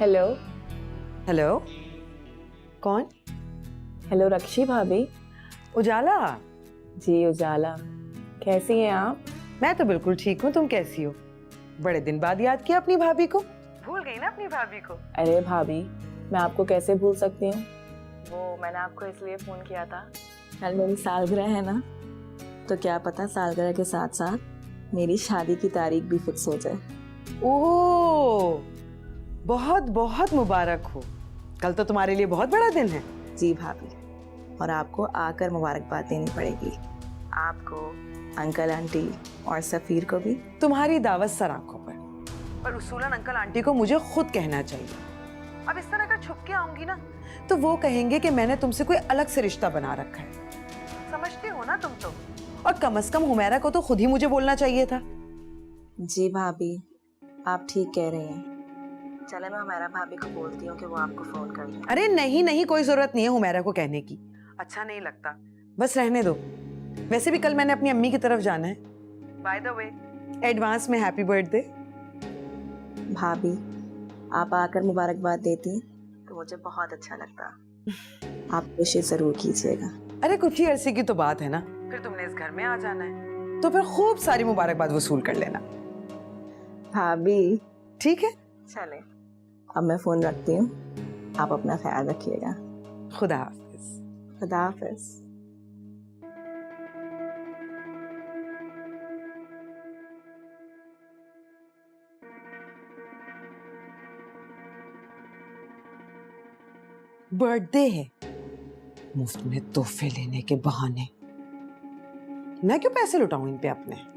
Hello. Hello, कौन? Hello रक्षी भाभी। उजाला? जी उजाला, कैसी हैं आप? मैं तो बिल्कुल ठीक हूँ, तुम कैसी हो? बड़े दिन बाद याद किया अपनी भाभी को। भूल गई ना अपनी भाभी को? अरे भाभी, मैं आपको कैसे भूल सकती हूँ। वो मैंने आपको इसलिए फोन किया था, कल मेरी सालगिरह है ना, तो क्या पता सालगिरह के साथ साथ मेरी शादी की तारीख भी फिक्स हो जाए। ओह, बहुत बहुत मुबारक हो। कल तो तुम्हारे लिए बहुत बड़ा दिन है। जी भाभी, और आपको आकर मुबारकबाद देनी पड़ेगी, आपको, अंकल आंटी और सफीर को भी। तुम्हारी दावत सर आंखों पर उसूलन अंकल आंटी को मुझे खुद कहना चाहिए। अब इस तरह अगर छुप के आऊंगी ना, तो वो कहेंगे कि मैंने तुमसे कोई अलग से रिश्ता बना रखा है। समझते हो ना तुम तो। और कम से कम हुमैरा को तो खुद ही मुझे बोलना चाहिए था। जी भाभी, आप ठीक कह रही हैं। चले मैं हुमैरा भाभी को बोलती हूँ कि वो आपको फोन कर लें। अरे नहीं नहीं, कोई जरूरत नहीं है हुमैरा को कहने की, अच्छा नहीं लगता, बस रहने दो। वैसे भी कल मैंने अपनी अम्मी की तरफ जाना है। बाय द वे, एडवांस में हैप्पी बर्थडे। भाभी, आप आकर मुबारकबाद देती तो मुझे बहुत अच्छा लगता। आप कोशिश जरूर कीजिएगा। अरे कुछ ही अरसे की तो बात है ना, फिर तुमने इस घर में आ जाना है, तो फिर खूब सारी मुबारकबाद वसूल कर लेना। भाभी ठीक है, चले, अब मैं फोन रखती हूँ, आप अपना ख्याल रखिएगा। खुदा हाफिज। खुदा हाफिज। बर्थडे है, मुफ्त में तोहफे लेने के बहाने मैं क्यों पैसे लुटाऊं इन पे अपने।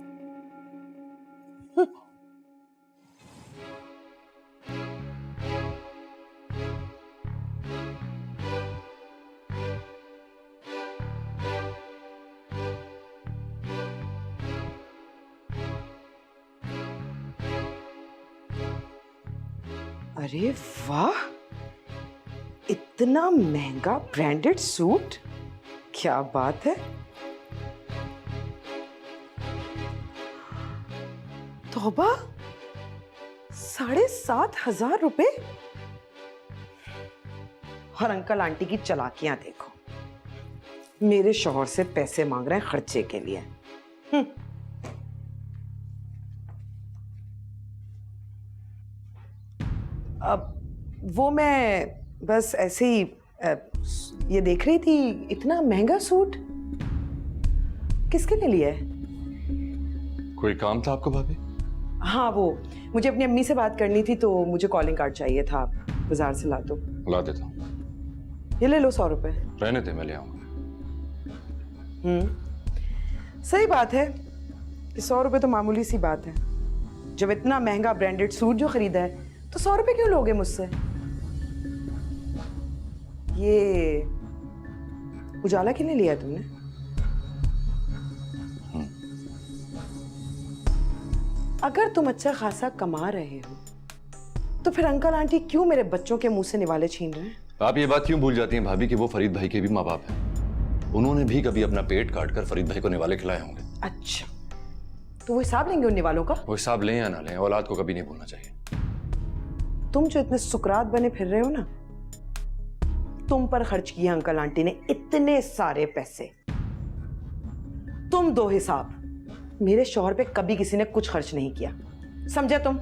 अरे वाह, इतना महंगा ब्रांडेड सूट, क्या बात है। तौबा, 7,500 रुपए। और अंकल आंटी की चालाकियां देखो, मेरे शौहर से पैसे मांग रहे हैं खर्चे के लिए। अब वो मैं बस ऐसे ही ये देख रही थी, इतना महंगा सूट किसके लिए लिया है? कोई काम था आपको भाभी? हाँ, वो मुझे अपनी अम्मी से बात करनी थी, तो मुझे कॉलिंग कार्ड चाहिए था, बाजार से ला दो। ला देता हूँ। ये ले लो 100 रुपए। रहने दे, मैं ले आऊंगा। सही बात है, 100 रुपए तो मामूली सी बात है। जब इतना महंगा ब्रांडेड सूट जो खरीदा है, तो 100 रुपए क्यों लोगे मुझसे? ये उजाला के लिए लिया है तुमने? अगर तुम अच्छा खासा कमा रहे हो, तो फिर अंकल आंटी क्यों मेरे बच्चों के मुंह से निवाले छीन रहे हैं? आप ये बात क्यों भूल जाती हैं भाभी कि वो फरीद भाई के भी माँ बाप हैं। उन्होंने भी कभी अपना पेट काट कर फरीद भाई को निवाले खिलाए होंगे। अच्छा, तो वो हिसाब लेंगे उन निवालों का? वो हिसाब लें या ना लें, औलाद को कभी नहीं भूलना चाहिए। तुम जो इतने सुकरात बने फिर रहे हो ना, तुम पर खर्च किए अंकल आंटी ने इतने सारे पैसे। तुम दो हिसाब, मेरे शौहर पे कभी किसी ने कुछ खर्च नहीं किया, समझे तुम?